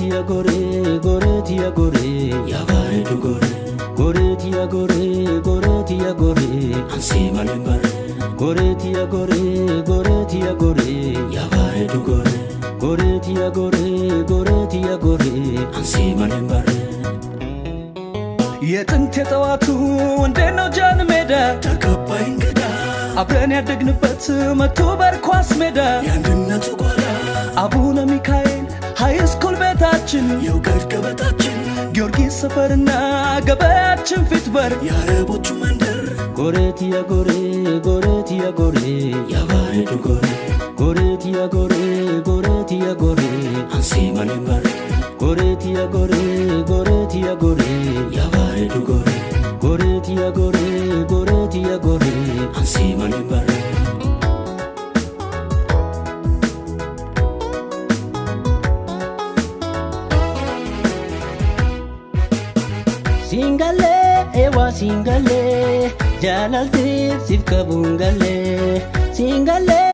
tia gore tia gore ya baredu gore tia gore ansi malembar gore tia gore ya baredu gore tia gore ansi malembar የጥንት የጠዋቱ እንደነው ጃን ሜዳ ተከባይ እንግዳ አብረን ያደግንበት መቶ በርኳስ ሜዳ ያንድነቱ ጓዳ አቡነ ሚካኤል ሃይ ስኩል ቤታችን የውገድ ገበታችን ጊዮርጊስ ሰፈርና ገበያችን ፊት በር የአረቦቹ መንደር ጎሬቲያ ጎሬ ya baredu ጎሬቲያ ጎሬ ansi malembar ጎሬቲያ ጎሬ ya baredu ጎሬቲያ ጎሬ ansi malembar Singale ewa singale jalalti sifka bungale singale